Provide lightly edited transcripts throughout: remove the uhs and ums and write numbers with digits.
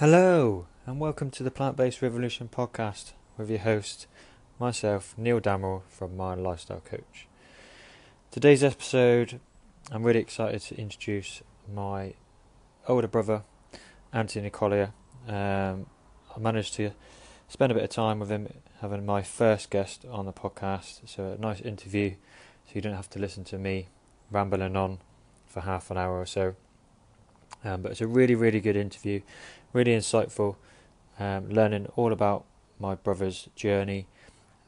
Hello, and welcome to the Plant-Based Revolution podcast with your host, myself, Neil Damerel from Mind Lifestyle Coach. Today's episode, I'm really excited to introduce my older brother, Antony Collier. I managed to spend a bit of time with him, having my first guest on the podcast, so a nice interview, so you don't have to listen to me rambling on for half an hour or so. But it's a really, really good interview, really insightful, learning all about my brother's journey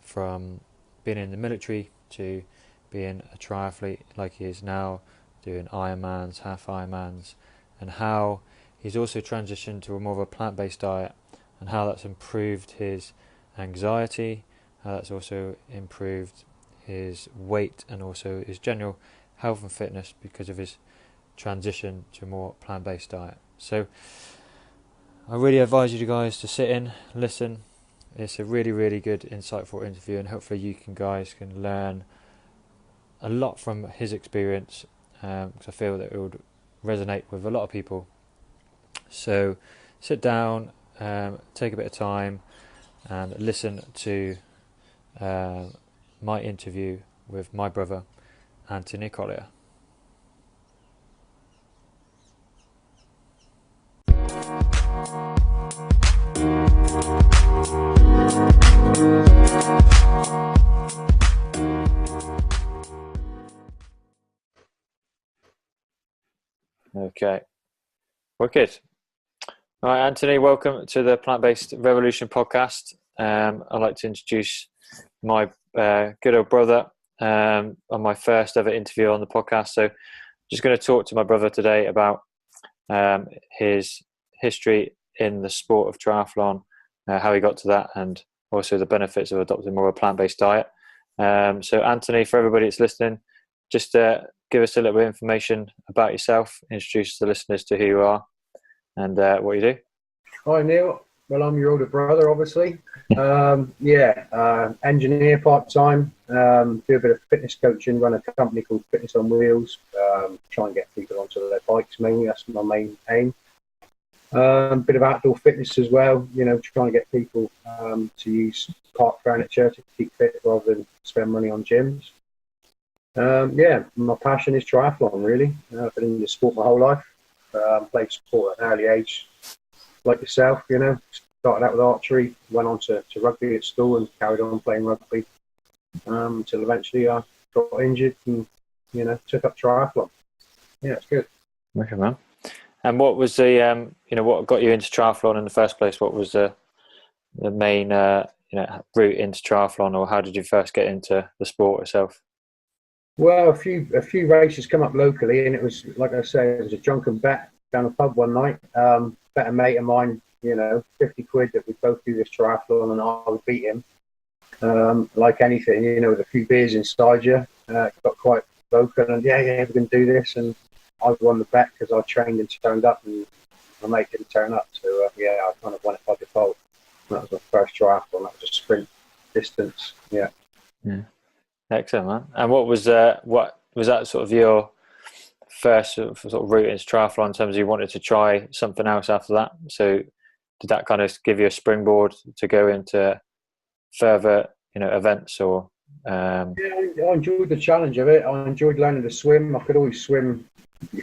from being in the military to being a triathlete like he is now, doing Ironmans, half Ironmans, and how he's also transitioned to a more of a plant-based diet, and how that's improved his anxiety, how that's also improved his weight and also his general health and fitness because of his transition to a more plant-based diet. So I really advise you guys to sit in, listen. It's a really, really good, insightful interview, and hopefully you guys can learn a lot from his experience, because I feel that it would resonate with a lot of people. So sit down, take a bit of time, and listen to my interview with my brother, Antony Collier. Okay, wicked. All right, Antony, welcome to the Plant-Based Revolution podcast. I'd like to introduce my good old brother on my first ever interview on the podcast. So just going to talk to my brother today about his history in the sport of triathlon, how he got to that, and also the benefits of adopting more of a plant-based diet. So Antony, for everybody that's listening, just give us a little bit of information about yourself, introduce the listeners to who you are and what you do. Hi Neil, well I'm your older brother obviously. Engineer part-time, do a bit of fitness coaching, run a company called Fitness on Wheels, try and get people onto their bikes mainly, that's my main aim. Bit of outdoor fitness as well, trying to get people to use park furniture to keep fit rather than spend money on gyms. My passion is triathlon really. I've been in the sport my whole life, played sport at an early age like yourself, started out with archery, went on to rugby at school and carried on playing rugby until eventually I got injured and, took up triathlon. Yeah, it's good. Okay, man. And what was the, what got you into triathlon in the first place? What was the main, route into triathlon, or how did you first get into the sport itself? Well, a few races come up locally, and it was, like I say, it was a drunken bet down a pub one night. Bet a mate of mine, 50 quid that we'd both do this triathlon and I would beat him. Like anything, with a few beers inside you, got quite vocal and we're going to do this. And I won the bet because I trained and turned up, and my mate didn't turn up. So, I kind of won it by default. That was my first triathlon. That was a sprint distance. Yeah. Excellent, man. And what was that sort of your first sort of route into triathlon in terms of you wanted to try something else after that? So did that kind of give you a springboard to go into further, events or? I enjoyed the challenge of it. I enjoyed learning to swim. I could always swim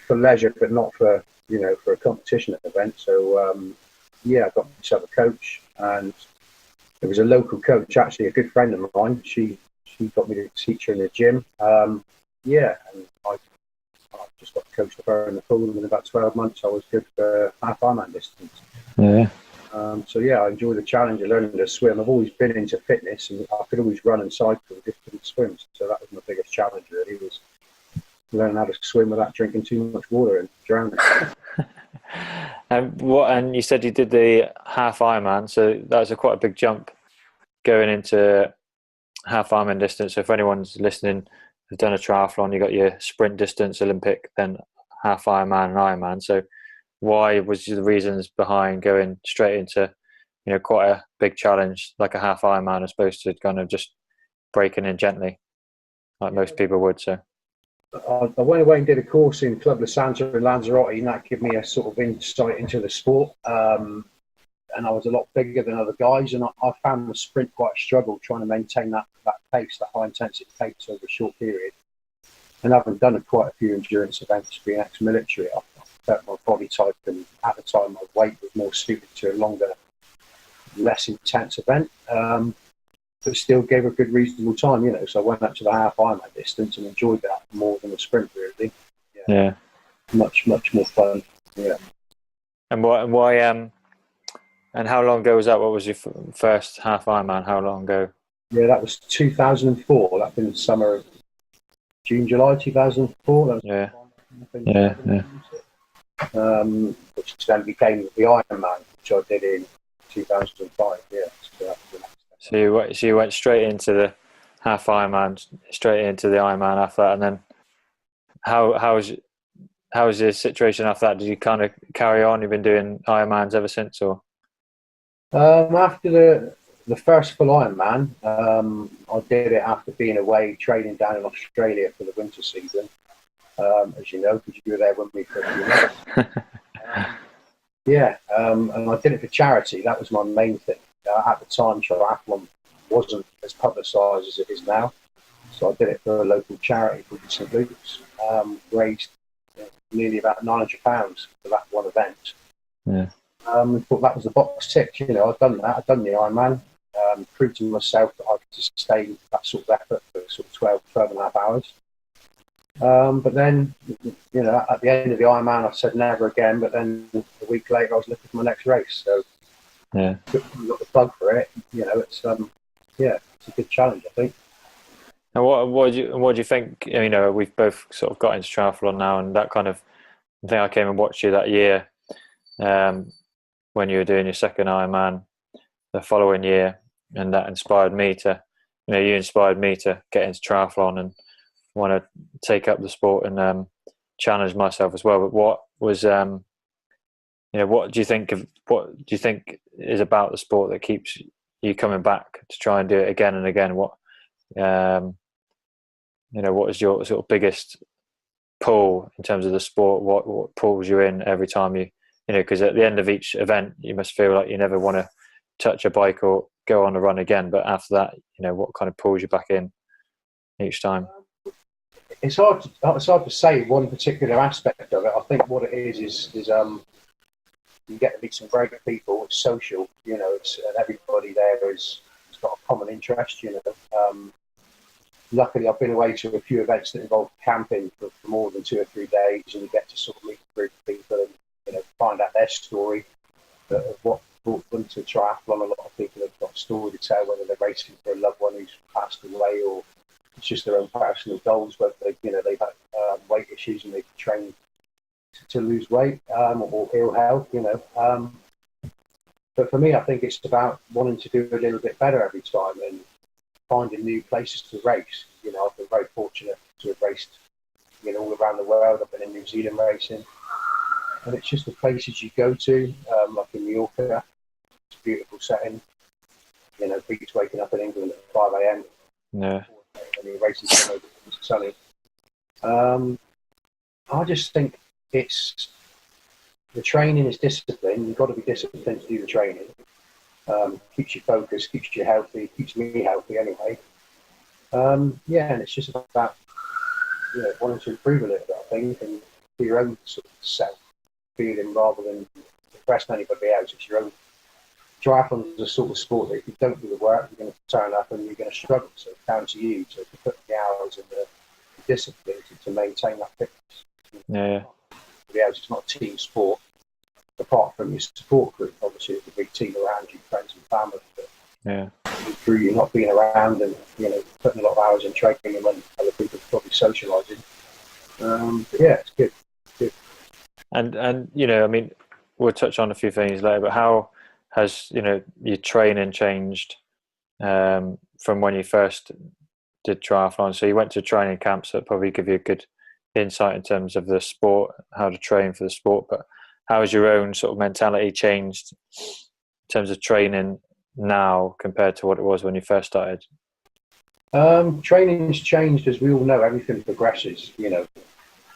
for leisure, but not for for a competition event. So I got myself a coach, and it was a local coach, actually a good friend of mine. She got me to teach her in the gym. And I just got coached with her in the pool, and in about 12 months I was good for half Ironman distance. Yeah. I enjoy the challenge of learning to swim. I've always been into fitness, and I could always run and cycle, just couldn't swim. So that was my biggest challenge really, was learning how to swim without drinking too much water and drowning. And you said you did the half Ironman, so that was quite a big jump going into half Ironman distance. So if anyone's listening, has done a triathlon, you got your sprint distance, Olympic, then half Ironman and Ironman. So why was the reasons behind going straight into, quite a big challenge like a half Ironman as opposed to kind of just breaking in gently like most people would? So I went away and did a course in Club La Santa in Lanzarote, and that gave me a sort of insight into the sport. and I was a lot bigger than other guys, and I found the sprint quite a struggle trying to maintain that pace, that high intensity pace over a short period. And having done quite a few endurance events, being ex-military, I felt my body type and at the time my weight was more suited to a longer, less intense event, but still gave a good reasonable time, you know. So I went up to the half Ironman distance and enjoyed that more than the sprint, really. Yeah. Much more fun. Yeah. And why and how long ago was that? What was your first half Ironman? How long ago? Yeah, that was 2004. That been the summer of July 2004. That was Yeah. Which then became the Ironman, which I did in 2005. Yeah. So you went straight into the half Ironman, straight into the Ironman after that, and then how was your situation after that? Did you kind of carry on? You've been doing Ironmans ever since, or? After the first full Ironman, I did it after being away training down in Australia for the winter season, as you know, because you were there with me for a few months. And I did it for charity. That was my main thing. At the time, triathlon wasn't as publicised as it is now, so I did it for a local charity called St Luke's. Raised nearly about £900 for that one event. Yeah. I thought that was the box ticked. You know, I'd done that. I'd done the Ironman. Proved to myself that I could sustain that sort of effort for sort of 12 and a half hours. But then, you know, at the end of the Ironman, I said never again. But then a week later, I was looking for my next race. So yeah, got the plug for it. You know, it's it's a good challenge, I think. And what do you think? You know, we've both sort of got into triathlon now, and that kind of thing. I came and watched you that year when you were doing your second Ironman the following year, and that inspired me to, you know, you inspired me to get into triathlon and want to take up the sport and challenge myself as well. But what was, you know, what do you think is about the sport that keeps you coming back to try and do it again and again? What, you know, what is your sort of biggest pull in terms of the sport? What pulls you in every time you know, because at the end of each event, you must feel like you never want to touch a bike or go on a run again. But after that, you know, what kind of pulls you back in each time? It's hard to say one particular aspect of it. I think what it is you get to meet some great people. It's social, you know. And everybody there has got a common interest, you know. Luckily, I've been away to a few events that involve camping for more than 2 or 3 days, and you get to sort of meet a group of people and, you know, find out their story of what brought them to triathlon. A lot of people have got a story to tell, whether they're racing for a loved one who's passed away, or it's just their own personal goals, whether they've had weight issues and they've trained to lose weight, or ill health, you know. But for me, I think it's about wanting to do a little bit better every time and finding new places to race. You know, I've been very fortunate to have raced, you know, all around the world. I've been in New Zealand racing, and it's just the places you go to, like in Mallorca. It's a beautiful setting. You know, beats waking up in England at 5 a.m. Yeah. And the races are sunny. I just think it's the training is discipline. You've got to be disciplined to do the training. Keeps you focused, keeps you healthy, keeps me healthy anyway. And it's just about, you know, wanting to improve a little bit, I think, and for your own sort of self feeling rather than impress anybody else. It's your own. Triathlon is a sort of sport that if you don't do the work, you're going to turn up and you're going to struggle. So it's down to you to put the hours and the discipline to maintain that fitness. Yeah. It's not a team sport. Apart from your support group, obviously, it's a big team around you, friends and family. But Yeah. through you not being around and, you know, putting a lot of hours in training and when other people are probably socialising. But yeah, it's good. And you know, I mean, we'll touch on a few things later, but how has, you know, your training changed from when you first did triathlon? So you went to training camps that probably give you a good insight in terms of the sport, how to train for the sport, but how has your own sort of mentality changed in terms of training now compared to what it was when you first started? Training's changed, as we all know. Everything progresses, you know.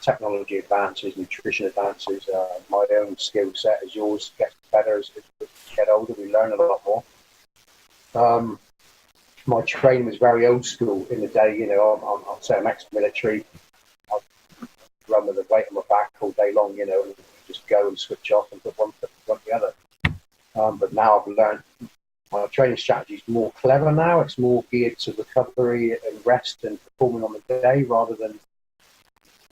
technology advances, nutrition advances, my own skill set as yours gets better as we get older. We learn a lot more. My training was very old school in the day. I'll say I'm ex-military. I'll run with a weight on my back all day long, and just go and switch off and put one foot in front of the other. But now I've learned my training strategy is more clever now. It's more geared to recovery and rest and performing on the day rather than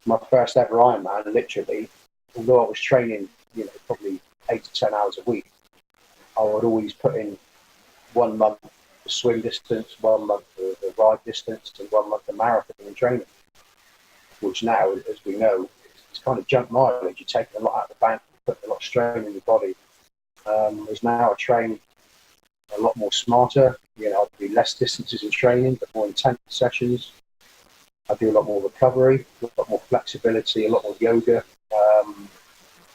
my first ever Ironman. Literally, although I was training, probably 8 to 10 hours a week, I would always put in 1 month the swim distance, 1 month the ride distance, and 1 month the marathon in training. Which now, as we know, it's kind of junk mileage. You're taking a lot out of the bank, putting a lot of strain in your body. Whereas now I train a lot more smarter. I'll do less distances in training, but more intense sessions. I do a lot more recovery, a lot more flexibility, a lot more yoga.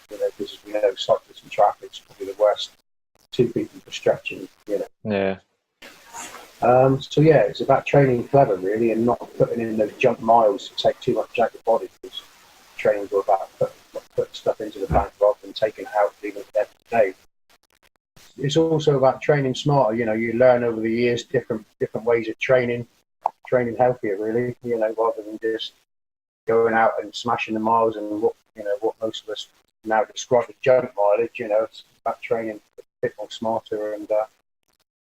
Because cyclists and triathletes are probably the worst two people for stretching. Yeah. So yeah, it's about training clever really, and not putting in those junk miles to take too much out of your body. Because training's all about putting stuff into the bank rather than taking it out leaving it there for the day. It's also about training smarter. You learn over the years different ways of training healthier really. Rather than just going out and smashing the miles and what most of us now describe as junk mileage. It's about training a bit more smarter and.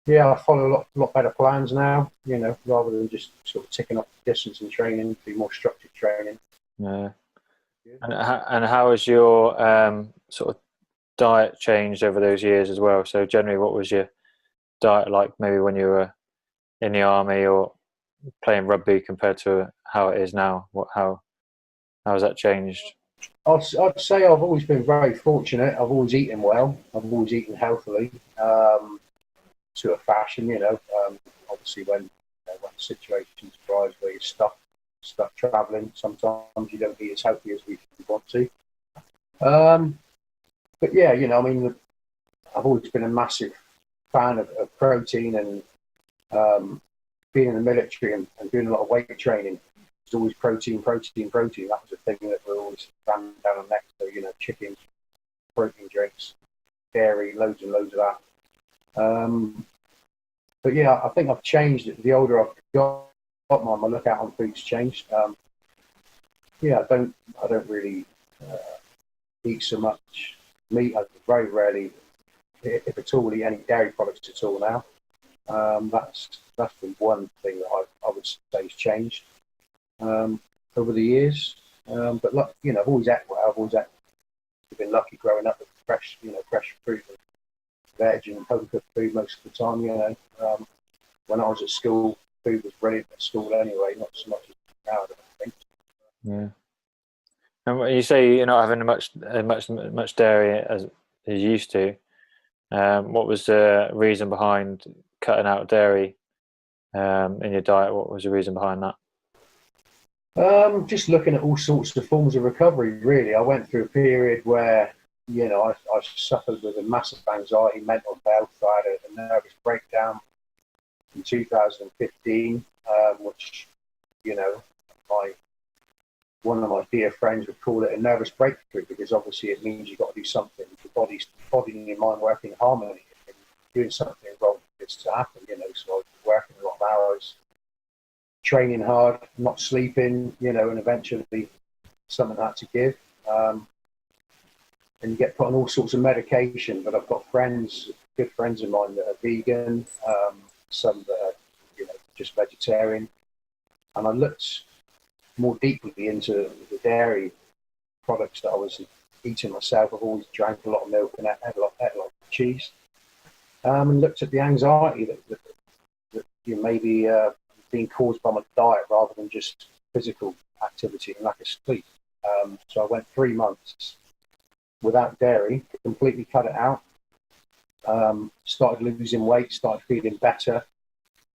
I follow a lot better plans now, rather than just sort of ticking off distance and training, be more structured training. Yeah. And how has your sort of diet changed over those years as well? So generally, what was your diet like maybe when you were in the army or playing rugby compared to how it is now? How has that changed? I'd say I've always been very fortunate. I've always eaten well. I've always eaten healthily. To a fashion, obviously when situations arise where you're stuck travelling, sometimes you don't eat as healthy as we want to. But yeah, I've always been a massive fan of protein and being in the military and doing a lot of weight training. It's always protein. That was the thing that we're always ramming down our neck. So, chicken, protein drinks, dairy, loads and loads of that. But yeah, I think I've changed it. The older I've got, my lookout on food's changed. I don't really eat so much meat. I very rarely, if at all, eat any dairy products at all now. That's been one thing that I would say has changed over the years. But I've always ate well. I've been lucky growing up with fresh fruit and veg and home cooked food most of the time. When I was at school, food was brilliant at school anyway, not so much as now, I don't think. Yeah. And when you say you're not having much dairy as you used to, what was the reason behind cutting out dairy in your diet? What was the reason behind that? Just looking at all sorts of forms of recovery, really. I went through a period where I suffered with a massive anxiety, mental health. I had a nervous breakdown in 2015, which, one of my dear friends would call it a nervous breakthrough, because obviously it means you've got to do something. Your body and your mind work in harmony. And doing something wrong for this to happen, So I was working a lot of hours, training hard, not sleeping, and eventually something had to give. And you get put on all sorts of medication. But I've got good friends of mine that are vegan, some that are, just vegetarian. And I looked more deeply into the dairy products that I was eating myself. I've always drank a lot of milk and ate a lot of cheese. And looked at the anxiety that maybe being caused by my diet rather than just physical activity and lack of sleep. So I went 3 months without dairy, completely cut it out. Started losing weight, started feeling better,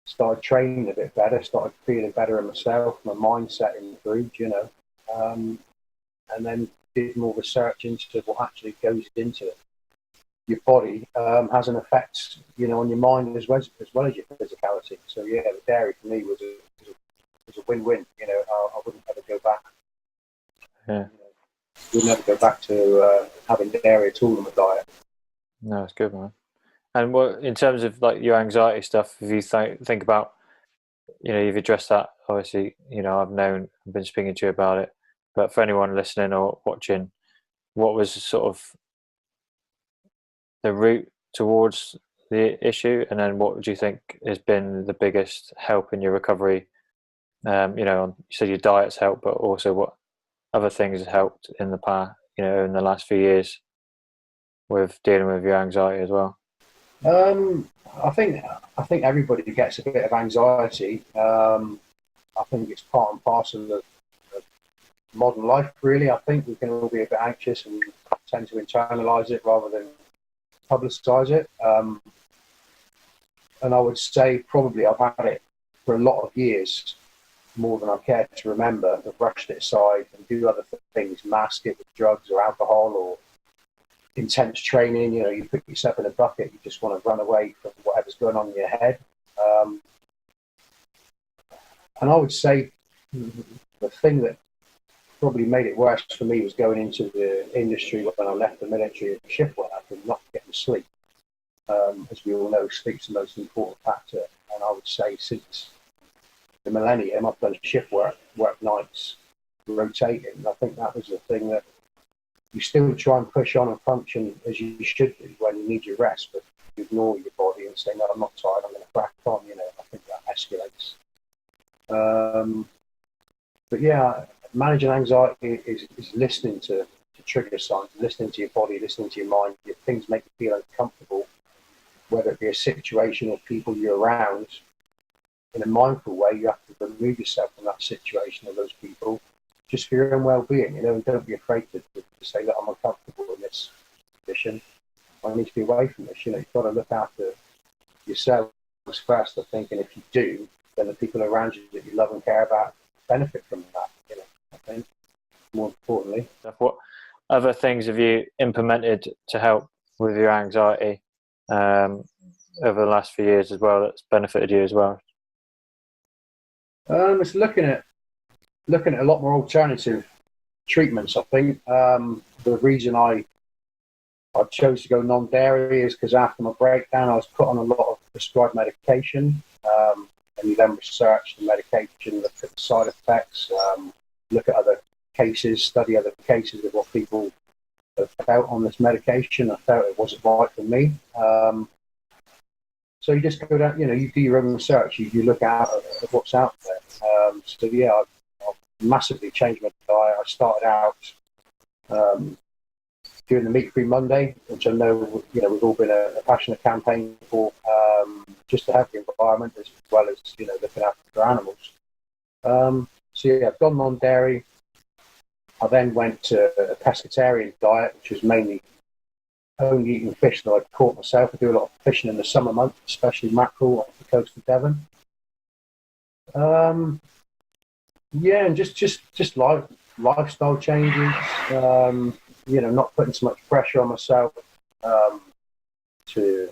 started training a bit better, started feeling better in myself, my mindset improved, and then did more research into what actually goes into your body, has an effect, on your mind as well as your physicality. So yeah, the dairy for me was a win-win. I wouldn't ever go back. Yeah. We'll never go back to having dairy at all in the diet. No, it's good, man. And what in terms of like your anxiety stuff, if you think about, you've addressed that. Obviously, I've been speaking to you about it. But for anyone listening or watching, what was sort of the route towards the issue, and then what would you think has been the biggest help in your recovery? You said your diet's helped, but also what other things have helped in the past, in the last few years with dealing with your anxiety as well? I think everybody gets a bit of anxiety. I think it's part and parcel of modern life, really. I think we can all be a bit anxious and tend to internalise it rather than publicise it. And I would say probably I've had it for a lot of years, more than I care to remember. I've brushed it aside and do other things, mask it with drugs or alcohol or intense training. You put yourself in a bucket, you just want to run away from whatever's going on in your head. And I would say the thing that probably made it worse for me was going into the industry when I left the military and shift work and not getting sleep. As we all know, sleep's the most important factor. And I would say since the millennium, I've done shift work nights, rotating. I think that was the thing that you still try and push on and function as you should do when you need your rest, but you ignore your body and say, no, I'm not tired, I'm going to crack on. I think that escalates. But yeah, managing anxiety is listening to trigger signs, listening to your body, listening to your mind. If things make you feel uncomfortable, whether it be a situation or people you're around, in a mindful way, you have to remove yourself from that situation or those people, just for your own well-being. And don't be afraid to say that I'm uncomfortable in this condition. I need to be away from this. You've got to look after yourselves first, I think, and if you do, then the people around you that you love and care about benefit from that. I think more importantly. What other things have you implemented to help with your anxiety over the last few years as well that's benefited you as well? It's looking at a lot more alternative treatments. I think the reason I chose to go non-dairy is because after my breakdown, I was put on a lot of prescribed medication, and you then research the medication, look at the side effects, look at other cases, study other cases of what people have felt on this medication. I felt it wasn't right for me. So you just go down, you do your own research, you look out at what's out there. So yeah, I've massively changed my diet. I started out doing the Meat Free Monday, which I know we've all been a passionate campaign for, just to have the environment as well as looking after animals. So yeah, I've gone non-dairy. I then went to a pescatarian diet, which was mainly only eating fish that I've caught myself. I do a lot of fishing in the summer months, especially mackerel off the coast of Devon. Yeah, and just lifestyle changes. Not putting so much pressure on myself to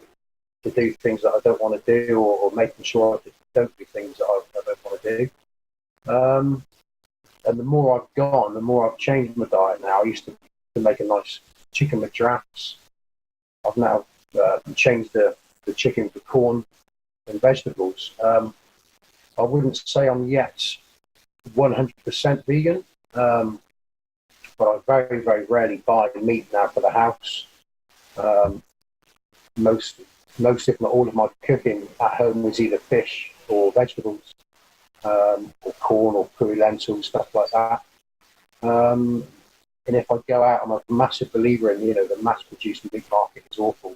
do things that I don't want to do, or making sure I don't do things that I don't want to do. And the more I've gone, the more I've changed my diet now. I used to make a nice chicken with drafts. I've now changed the chicken for corn and vegetables. I wouldn't say I'm yet 100% vegan, but I very, very rarely buy meat now for the house. Most, if not all of my cooking at home is either fish or vegetables, or corn or curry lentils, stuff like that. And if I go out, I'm a massive believer in, the mass-produced meat market is awful.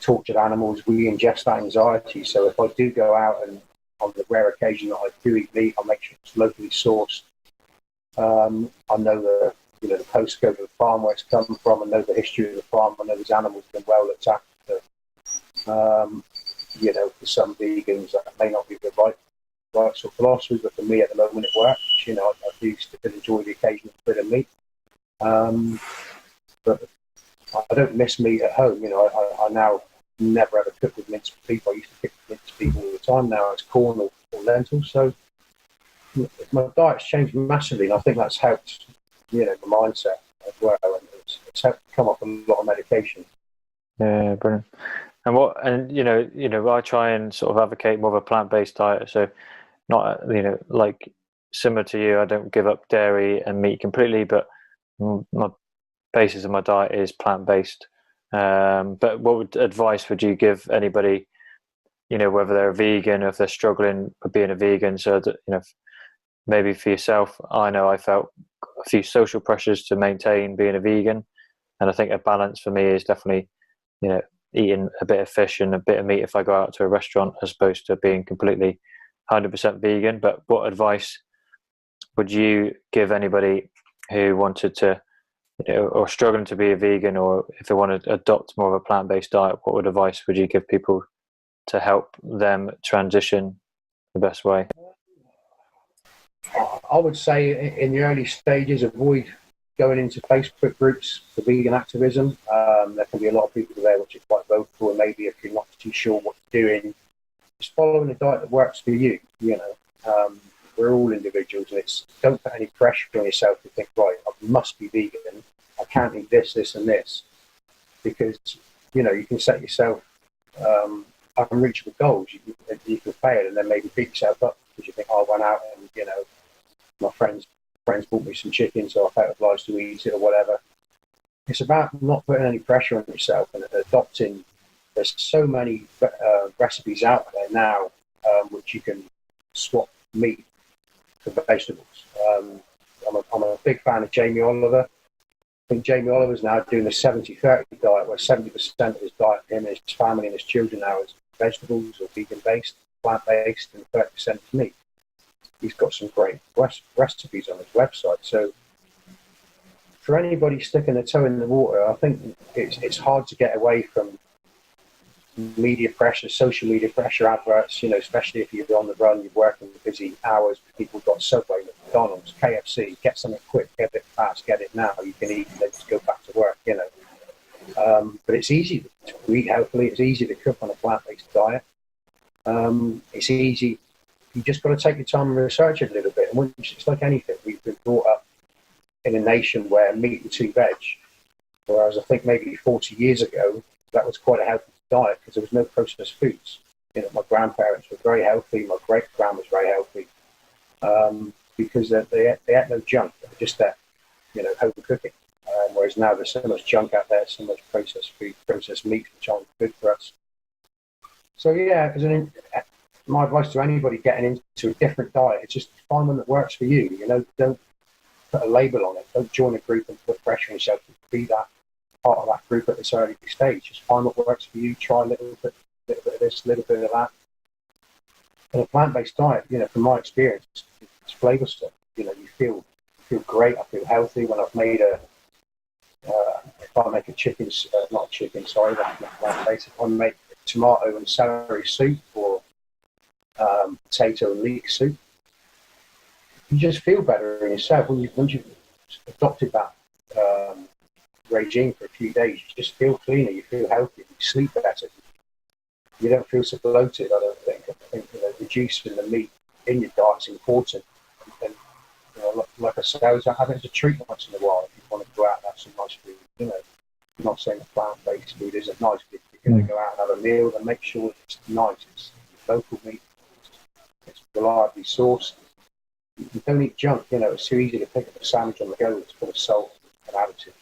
Tortured animals, we ingest that anxiety. So if I do go out, and on the rare occasion that I do eat meat, I'll make sure it's locally sourced. I know the postcode of the farm where it's come from. I know the history of the farm. I know these animals have been well looked after. For some vegans, that may not be the right sort of philosophy, but for me at the moment it works. I do still enjoy the occasional bit of meat. But I don't miss meat at home. I now never ever cook with minced beef. I used to cook with minced beef all the time. Now it's corn or lentils. So my diet's changed massively, and I think that's helped the mindset as well, and it's helped come off a lot of medication. Yeah, brilliant. And I try and sort of advocate more of a plant-based diet. So not, like similar to you, I don't give up dairy and meat completely, but my basis of my diet is plant-based. But what advice would you give anybody, whether they're a vegan or if they're struggling with being a vegan? So that, maybe for yourself, I know I felt a few social pressures to maintain being a vegan. And I think a balance for me is definitely, eating a bit of fish and a bit of meat if I go out to a restaurant, as opposed to being completely 100% vegan. But what advice would you give anybody who wanted to, or struggling to be a vegan, or if they want to adopt more of a plant-based diet? What advice would you give people to help them transition the best way? I would say in the early stages, avoid going into Facebook groups for vegan activism. There can be a lot of people there which are quite vocal, and maybe if you're not too sure what you're doing, just following a diet that works for you. We're all individuals, and don't put any pressure on yourself to think, right, I must be vegan. I can't eat this, this, and this, because you can set yourself unreachable goals. You can fail, and then maybe beat yourself up because you think, oh, I went out and my friends bought me some chicken, so I felt obliged to eat it or whatever. It's about not putting any pressure on yourself and adopting. There's so many recipes out there now which you can swap meat for vegetables. I'm a big fan of Jamie Oliver. I think Jamie Oliver's now doing a 70-30 diet, where 70% of his diet, him and his family and his children now, is vegetables or vegan-based, plant-based, and 30% is meat. He's got some great recipes on his website. So for anybody sticking their toe in the water, I think it's hard to get away from media pressure, social media pressure, adverts, especially if you're on the run, you're working busy hours, people got Subway, McDonald's, KFC, get something quick, get it fast, get it now, you can eat and then just go back to work, But it's easy to eat healthily, it's easy to cook on a plant-based diet. It's easy. You just got to take your time and research it a little bit. And it's like anything. We've been brought up in a nation where meat and two veg, whereas I think maybe 40 years ago, that was quite a healthy diet because there was no processed foods. My grandparents were very healthy. My great-grand was very healthy because they ate no junk. They were just that, home cooking. Whereas now there's so much junk out there, so much processed food, processed meat, which aren't good for us. So yeah, my advice to anybody getting into a different diet is just find one that works for you. Don't put a label on it. Don't join a group and put pressure on yourself to be that part of that group at this early stage. Just find what works for you. Try a little bit of this, a little bit of that. And a plant-based diet, from my experience, it's flavor stuff. You feel great. I feel healthy when I've made if I make a chicken, not a chicken, sorry, that's not plant-based. If I make tomato and celery soup or potato and leek soup, you just feel better in yourself once you've adopted that regime for a few days. You just feel cleaner, you feel healthy, you sleep better, you don't feel so bloated. I don't think. I think reducing the meat in your diet is important. And like I said, I was having it as a treat once in a while. If you want to go out and have some nice food, I'm not saying that plant-based food isn't nice, but if you're going to go out and have a meal, then make sure it's nice. It's local meat. It's reliably sourced. You don't eat junk. It's too easy to pick up a sandwich on the go. It's full of salt and additives.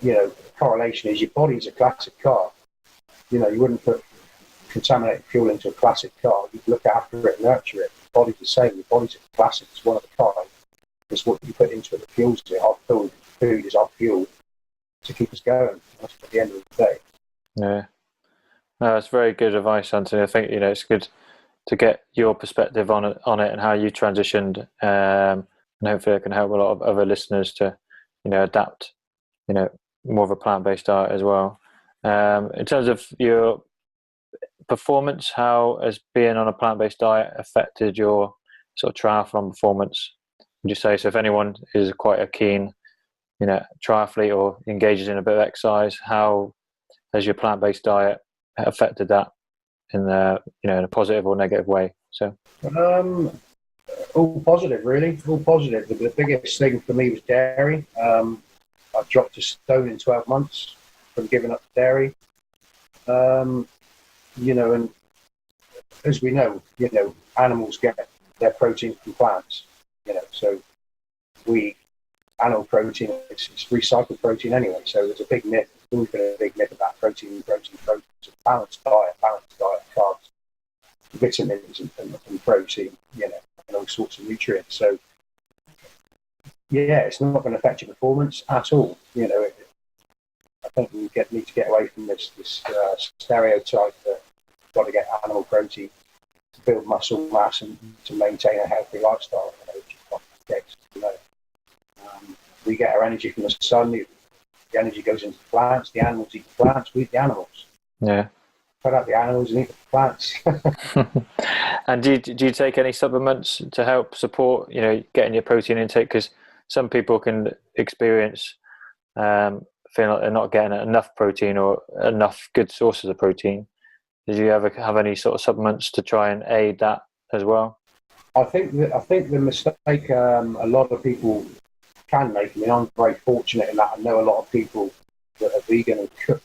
The correlation is your body's a classic car. You wouldn't put contaminated fuel into a classic car. You'd look after it, nurture it. Your body's the same. Your body's a classic. It's one of a kind. It's what you put into it that fuels it. Our food is our fuel to keep us going. That's at the end of the day. Yeah. No, that's very good advice, Anthony. I think it's good to get your perspective on it and how you transitioned, and hopefully it can help a lot of other listeners to adapt more of a plant-based diet as well. In terms of your performance, how has being on a plant-based diet affected your sort of triathlon performance, would you say? So if anyone is quite a keen triathlete or engages in a bit of exercise, how has your plant-based diet affected that in in a positive or negative way? So All positive, really. All positive. The biggest thing for me was dairy. I dropped a stone in 12 months from giving up dairy. And as we know, animals get their protein from plants. So animal protein, it's recycled protein anyway. So there's a big myth. There's always been a big myth about protein. It's a balanced diet, carbs, vitamins, and protein. And all sorts of nutrients. So yeah, it's not going to affect your performance at all. I think we need to get away from this stereotype that you've got to get animal protein to build muscle mass and to maintain a healthy lifestyle. Which is not the case. We get our energy from the sun. The energy goes into the plants. The animals eat the plants. We eat the animals. Yeah. Cut out the animals and eat the plants. And do you take any supplements to help support, getting your protein intake? Because some people can experience feeling like they're not getting enough protein or enough good sources of protein. Did you ever have any sort of supplements to try and aid that as well? I think the mistake a lot of people can make. I mean, I'm very fortunate in that I know a lot of people that are vegan and cook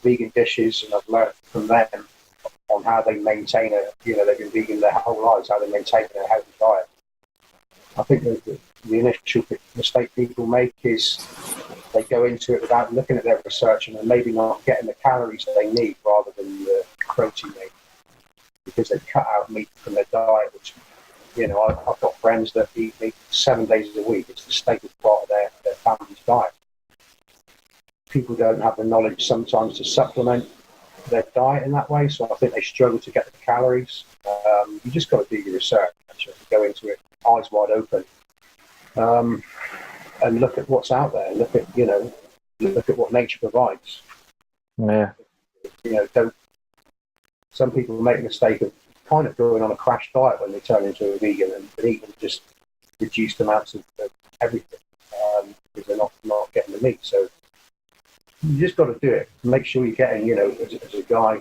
vegan dishes, and I've learned from them on how they maintain they've been vegan their whole lives, how they maintain a healthy diet. I think the initial mistake people make is they go into it without looking at their research and then maybe not getting the calories they need rather than the protein they need, because they cut out meat from their diet, which, I've got friends that eat meat 7 days a week. It's the staple part of their family's diet. People don't have the knowledge sometimes to supplement their diet in that way, so I think they struggle to get the calories. You just got to do your research, actually, go into it eyes wide open, and look at what's out there. Look at what nature provides. Yeah. Some people make a mistake of kind of going on a crash diet when they turn into a vegan and eating just reduced amounts of everything, because they're not getting the meat. So you just got to do it. Make sure you're getting, as a guy,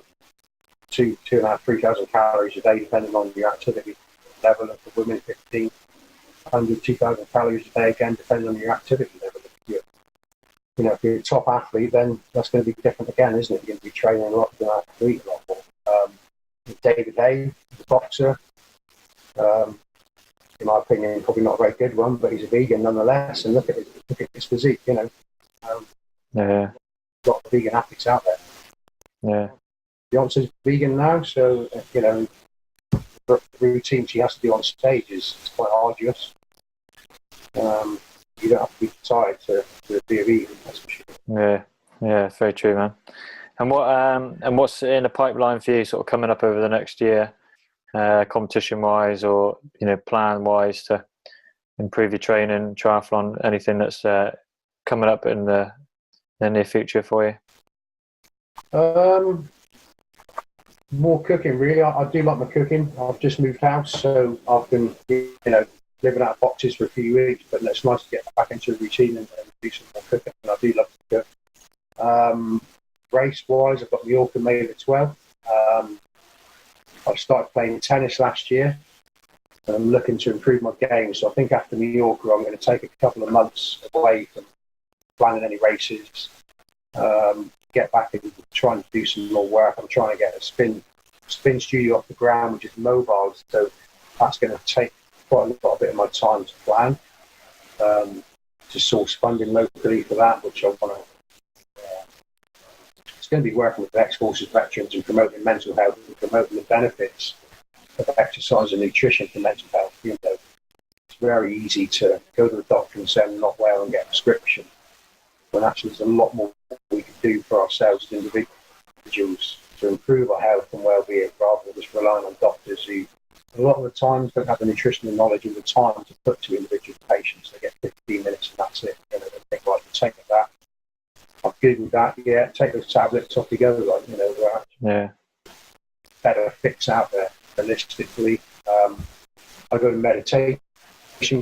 2,500, 3,000 calories a day, depending on your activity level. And for women, 1,500, 2,000 calories a day, again, depending on your activity level. If you're a top athlete, then that's going to be different again, isn't it? You're going to be training a lot, you're going to have to eat a lot more. David Hay, the boxer, in my opinion, probably not a very good one, but he's a vegan nonetheless. And look at his physique. Yeah. A lot of vegan athletes out there. Yeah. Beyonce's vegan now, so the routine she has to do on stage is quite arduous. You don't have to be tired to be a vegan, that's for sure. Yeah, very true, man. And what's in the pipeline for you, sort of coming up over the next year, competition wise, or plan wise, to improve your training, triathlon, anything that's coming up in the near future for you? More cooking, really. I do like my cooking. I've just moved house, so I've been living out of boxes for a few weeks, but it's nice to get back into a routine and do some more cooking. And I do love to cook. Race-wise, I've got Mallorca May the 12th. I started playing tennis last year, and I'm looking to improve my game. So I think after Mallorca, I'm going to take a couple of months away from planning any races, get back and trying to do some more work. I'm trying to get a spin studio off the ground, which is mobile. So that's going to take quite a bit of my time to plan, to source funding locally for that, which I want to. It's going to be working with ex-forces veterans and promoting mental health and promoting the benefits of exercise and nutrition for mental health. It's very easy to go to the doctor and say I'm not well and get a prescription, when actually there's a lot more we can do for ourselves as individuals to improve our health and well-being, rather than just relying on doctors who a lot of the times don't have the nutritional knowledge and the time to put to individual patients. They get 15 minutes and that's it. They think, like, take that. I've Googled that, take those tablets, off you go. Better fix out there holistically. I go to meditation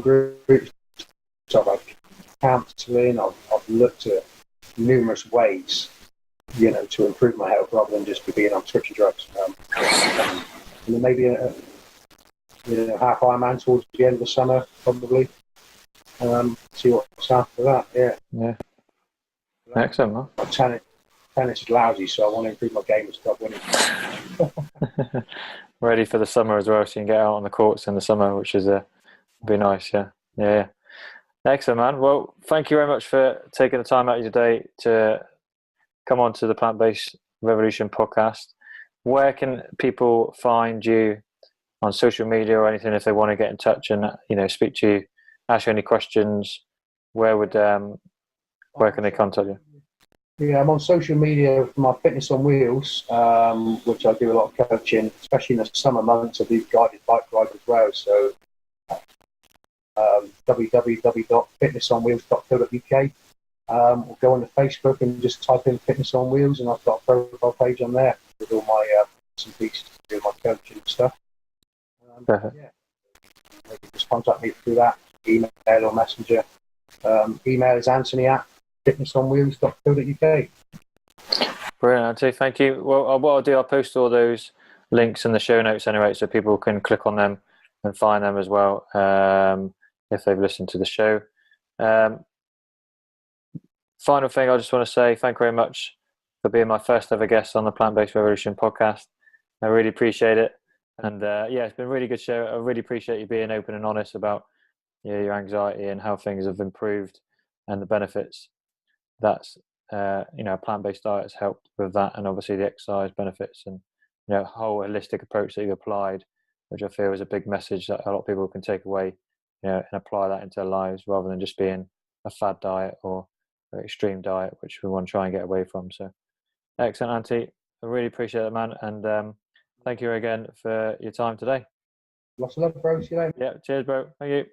groups, so I've had counselling. I've looked at numerous ways, to improve my health rather than just being on prescription drugs. And then maybe half Ironman towards the end of the summer, probably. See what's after that. Yeah. Yeah. Excellent, man. Tennis is lousy, so I want to improve my game and stop winning. Ready for the summer as well, so you can get out on the courts in the summer, which is be nice. Yeah. Excellent, man. Well, thank you very much for taking the time out of your day to come on to the Plant-Based Revolution podcast. Where can people find you on social media or anything if they want to get in touch and speak to you, ask you any questions? Where can they contact you? Yeah, I'm on social media for my Fitness on Wheels, which I do a lot of coaching, especially in the summer months. I do guided bike rides as well. So www.fitnessonwheels.co.uk. Or go on to Facebook and just type in Fitness on Wheels, and I've got a profile page on there with all my some pieces to do my coaching and stuff. Yeah, you can just contact me through that email or messenger. Email is Anthony@fitnessonwheels.co.uk. Brilliant, Anthony. Thank you. Well, what I'll do, I'll post all those links in the show notes anyway, so people can click on them and find them as well if they've listened to the show. Final thing, I just want to say thank you very much for being my first ever guest on the Plant-Based Revolution podcast. I really appreciate it. And it's been a really good show. I really appreciate you being open and honest about your anxiety and how things have improved and the benefits that's a plant-based diet has helped with that, and obviously the exercise benefits and whole holistic approach that you've applied, which I feel is a big message that a lot of people can take away and apply that into their lives rather than just being a fad diet or an extreme diet, which we want to try and get away from. So excellent, Auntie. I really appreciate it, man, and thank you again for your time today. Lots of love, bro. See you later. Yeah, cheers, bro. Thank you.